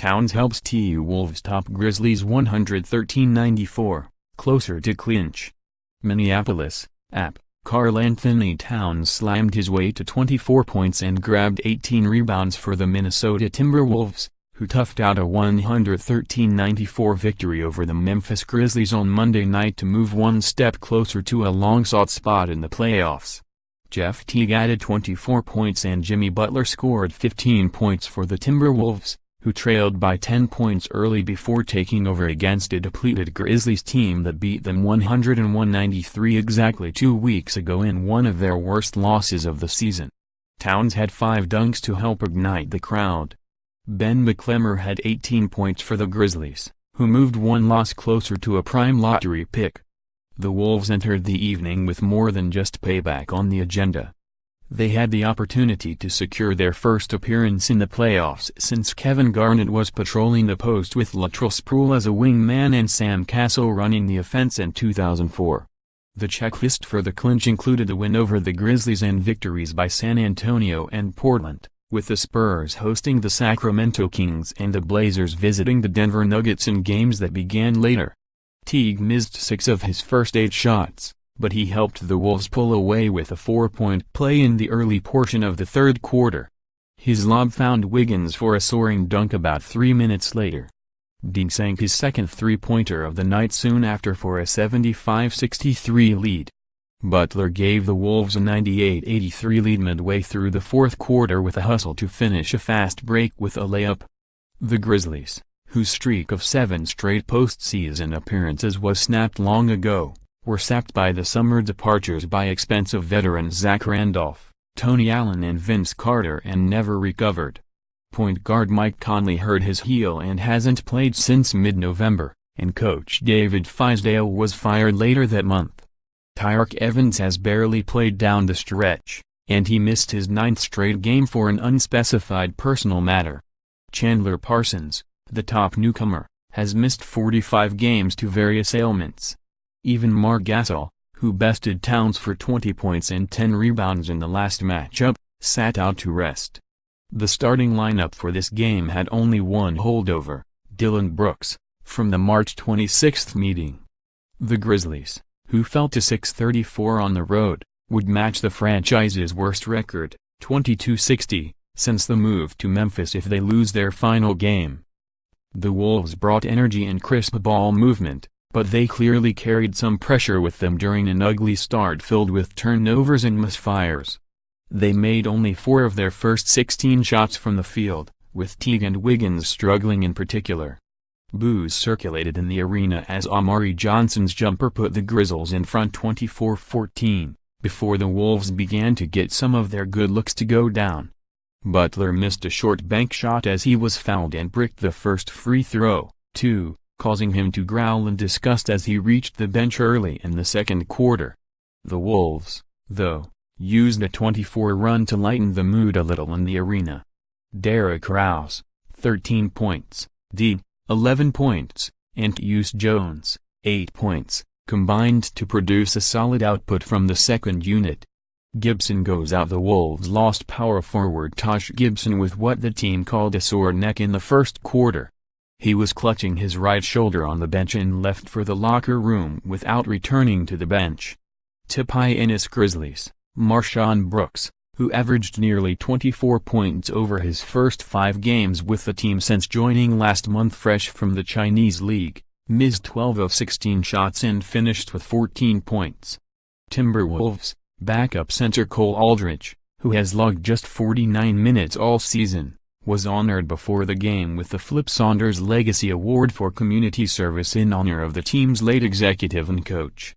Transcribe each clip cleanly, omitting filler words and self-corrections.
Towns helps T-Wolves top Grizzlies 113-94, closer to clinch. Minneapolis, App. Karl-Anthony Towns slammed his way to 24 points and grabbed 18 rebounds for the Minnesota Timberwolves, who toughed out a 113-94 victory over the Memphis Grizzlies on Monday night to move one step closer to a long-sought spot in the playoffs. Jeff Teague added 24 points and Jimmy Butler scored 15 points for the Timberwolves, who trailed by 10 points early before taking over against a depleted Grizzlies team that beat them 101-93 exactly 2 weeks ago in one of their worst losses of the season. Towns had 5 dunks to help ignite the crowd. Ben McLemore had 18 points for the Grizzlies, who moved one loss closer to a prime lottery pick. The Wolves entered the evening with more than just payback on the agenda. They had the opportunity to secure their first appearance in the playoffs since Kevin Garnett was patrolling the post with Latrell Sprewell as a wingman and Sam Cassell running the offense in 2004. The checklist for the clinch included a win over the Grizzlies and victories by San Antonio and Portland, with the Spurs hosting the Sacramento Kings and the Blazers visiting the Denver Nuggets in games that began later. Teague missed 6 of his first 8 shots, but he helped the Wolves pull away with a 4-point play in the early portion of the third quarter. His lob found Wiggins for a soaring dunk about 3 minutes later. Teague sank his second three-pointer of the night soon after for a 75-63 lead. Butler gave the Wolves a 98-83 lead midway through the fourth quarter with a hustle to finish a fast break with a layup. The Grizzlies, whose streak of 7 straight postseason appearances was snapped long ago, were sapped by the summer departures by expensive veterans Zach Randolph, Tony Allen and Vince Carter and never recovered. Point guard Mike Conley hurt his heel and hasn't played since mid-November, and coach David Fizdale was fired later that month. Tyreke Evans has barely played down the stretch, and he missed his 9th straight game for an unspecified personal matter. Chandler Parsons, the top newcomer, has missed 45 games to various ailments. Even Marc Gasol, who bested Towns for 20 points and 10 rebounds in the last matchup, sat out to rest. The starting lineup for this game had only one holdover, Dillon Brooks, from the March 26 meeting. The Grizzlies, who fell to 6-34 on the road, would match the franchise's worst record, 22-60, since the move to Memphis if they lose their final game. The Wolves brought energy and crisp ball movement, but they clearly carried some pressure with them during an ugly start filled with turnovers and misfires. They made only 4 of their first 16 shots from the field, with Teague and Wiggins struggling in particular. Boos circulated in the arena as Amari Johnson's jumper put the Grizzlies in front 24-14, before the Wolves began to get some of their good looks to go down. Butler missed a short bank shot as he was fouled and bricked the first free throw, too, causing him to growl in disgust as he reached the bench early in the second quarter. The Wolves, though, used a 24 run to lighten the mood a little in the arena. Derrick Rose, 13 points, D, 11 points, and Tyus Jones, 8 points, combined to produce a solid output from the second unit. Gibson goes out. The Wolves lost power forward Taj Gibson with what the team called a sore neck in the first quarter. He was clutching his right shoulder on the bench and left for the locker room without returning to the bench. Tip-Ennis Grizzlies, Marshawn Brooks, who averaged nearly 24 points over his first 5 games with the team since joining last month fresh from the Chinese League, missed 12 of 16 shots and finished with 14 points. Timberwolves, backup center Cole Aldrich, who has logged just 49 minutes all season, was honored before the game with the Flip Saunders Legacy Award for community service in honor of the team's late executive and coach.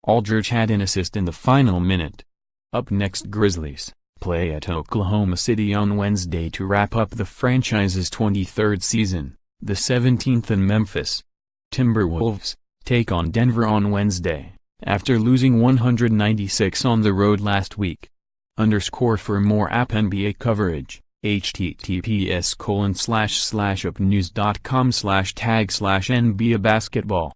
Aldrich had an assist in the final minute. Up next, Grizzlies play at Oklahoma City on Wednesday to wrap up the franchise's 23rd season, the 17th in Memphis. Timberwolves take on Denver on Wednesday, after losing 196 on the road last week. For more App NBA coverage, https://upnews.com/tag/NBA basketball